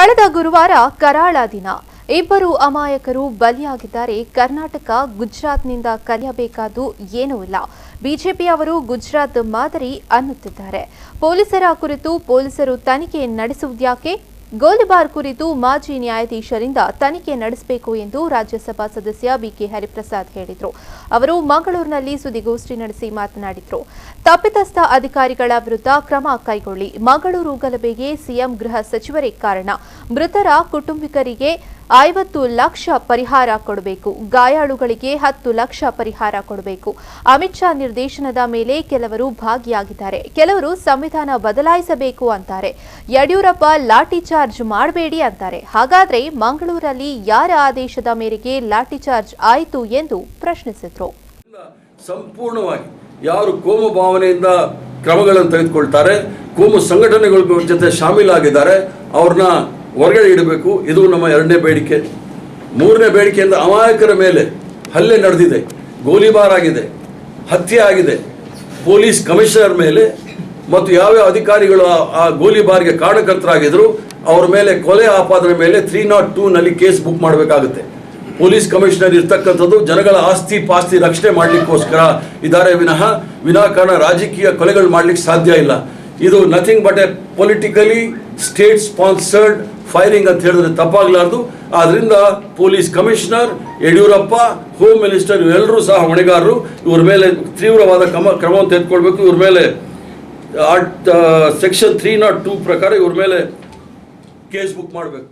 ಕಳೆದ ಗುರುವಾರ ಕರಾಳ ದಿನ. ಇಬ್ಬರು ಅಮಾಯಕರು ಬಲಿಯಾಗಿದ್ದಾರೆ. ಕರ್ನಾಟಕ ಗುಜರಾತ್ನಿಂದ ಕಲಿಯಬೇಕಾದ್ದು ಏನೂ ಇಲ್ಲ. ಬಿಜೆಪಿ ಅವರು ಗುಜರಾತ್ ಮಾದರಿ ಅನ್ನುತ್ತಿದ್ದಾರೆ. ಪೊಲೀಸರ ಕುರಿತು ಪೊಲೀಸರು ತನಿಖೆ ನಡೆಸುವುದ್ಯಾಕೆ? ಗೋಲಿಬಾರ್ ಕುರಿತು ಮಾಜಿ ನ್ಯಾಯಾಧೀಶರಿಂದ ತನಿಖೆ ನಡೆಸಬೇಕು ಎಂದು ರಾಜ್ಯಸಭಾ ಸದಸ್ಯ ಬಿಕೆ ಹರಿಪ್ರಸಾದ್ ಹೇಳಿದರು. ಅವರು ಮಂಗಳೂರಿನಲ್ಲಿ ಸುದ್ದಿಗೋಷ್ಠಿ ನಡೆಸಿ ಮಾತನಾಡಿದರು. ತಪ್ಪಿತಸ್ಥ ಅಧಿಕಾರಿಗಳ ವಿರುದ್ಧ ಕ್ರಮ ಕೈಗೊಳ್ಳಿ. ಮಂಗಳೂರು ಗಲಭೆಗೆ ಸಿಎಂ ಗೃಹ ಸಚಿವರೇ ಕಾರಣ. ಮೃತರ ಕುಟುಂಬಿಕರಿಗೆ 50 ಲಕ್ಷ ಪರಿಹಾರ ಕೊಡಬೇಕು. ಗಾಯಾಳುಗಳಿಗೆ 10 ಲಕ್ಷ ಪರಿಹಾರ ಕೊಡಬೇಕು. ಅಮಿತ್ ಶಾ ನಿರ್ದೇಶನದ ಮೇಲೆ ಕೆಲವರು ಭಾಗಿಯಾಗಿದ್ದಾರೆ. ಕೆಲವರು ಸಂವಿಧಾನ ಬದಲಾಯಿಸಬೇಕು ಅಂತಾರೆ. ಯಡಿಯೂರಪ್ಪ ಲಾಠಿ ಚಾರ್ಜ್ ಮಾಡಬೇಡಿ ಅಂತಾರೆ. ಹಾಗಾದ್ರೆ ಮಂಗಳೂರಲ್ಲಿ ಯಾರ ಆದೇಶದ ಮೇರೆಗೆ ಲಾಠಿ ಚಾರ್ಜ್ ಆಯಿತು ಎಂದು ಪ್ರಶ್ನಿಸಿದ್ರು. ಸಂಪೂರ್ಣವಾಗಿ ಯಾರು ಕೋಮು ಭಾವನೆಯಿಂದ ಕ್ರಮಗಳನ್ನು ತೆಗೆದುಕೊಳ್ತಾರೆ, ಕೋಮು ಸಂಘಟನೆಗಳ ಜೊತೆ ಶಾಮೀಲಾಗಿದ್ದಾರೆ, ಅವ್ರನ್ನ ಹೊರಗಡೆ ಇಡಬೇಕು. ಇದು ನಮ್ಮ ಎರಡನೇ ಬೇಡಿಕೆ. ಮೂರನೇ ಬೇಡಿಕೆಯಿಂದ ಅಮಾಯಕರ ಮೇಲೆ ಹಲ್ಲೆ ನಡೆದಿದೆ, ಗೋಲಿಬಾರ್ ಆಗಿದೆ, ಹತ್ಯೆ ಆಗಿದೆ. ಪೊಲೀಸ್ ಕಮಿಷನರ್ ಮೇಲೆ ಮತ್ತು ಯಾವ್ಯಾವ ಅಧಿಕಾರಿಗಳು ಆ ಗೋಲಿಬಾರ್ಗೆ ಕಾರಣಕರ್ತರಾಗಿದ್ರು ಅವ್ರ ಮೇಲೆ ಕೊಲೆ ಆಪಾದನೆ ಮೇಲೆ 302ನಲ್ಲಿ ಕೇಸ್ ಬುಕ್ ಮಾಡಬೇಕಾಗುತ್ತೆ. ಪೊಲೀಸ್ ಕಮಿಷನರ್ ಇರ್ತಕ್ಕಂಥದ್ದು ಜನಗಳ ಆಸ್ತಿ ಪಾಸ್ತಿ ರಕ್ಷಣೆ ಮಾಡಲಿಕ್ಕೋಸ್ಕರ ಇದ್ದಾರೆ ವಿನಾಕಾರಣ ರಾಜಕೀಯ ಕೊಲೆಗಳು ಮಾಡಲಿಕ್ಕೆ ಸಾಧ್ಯ ಇಲ್ಲ. ಇದು nothing but A politically state sponsored firing ಅಂತ ಹೇಳಿದ್ರೆ ತಪ್ಪಾಗಲಾರ್ದು. ಆದ್ರಿಂದ police commissioner, Yediyurappa, home minister ಇವರೆಲ್ಲರೂ ಸಹ ಹೊಣೆಗಾರರು. ಇವ್ರ ಮೇಲೆ ತೀವ್ರವಾದ ಕ್ರಮವನ್ನು ತೆಗೆದುಕೊಳ್ಬೇಕು. ಇವ್ರ ಮೇಲೆ ಸೆಕ್ಷನ್ 302 ಪ್ರಕಾರ ಇವ್ರ ಮೇಲೆ ಕೇಸ್ ಬುಕ್ ಮಾಡಬೇಕು.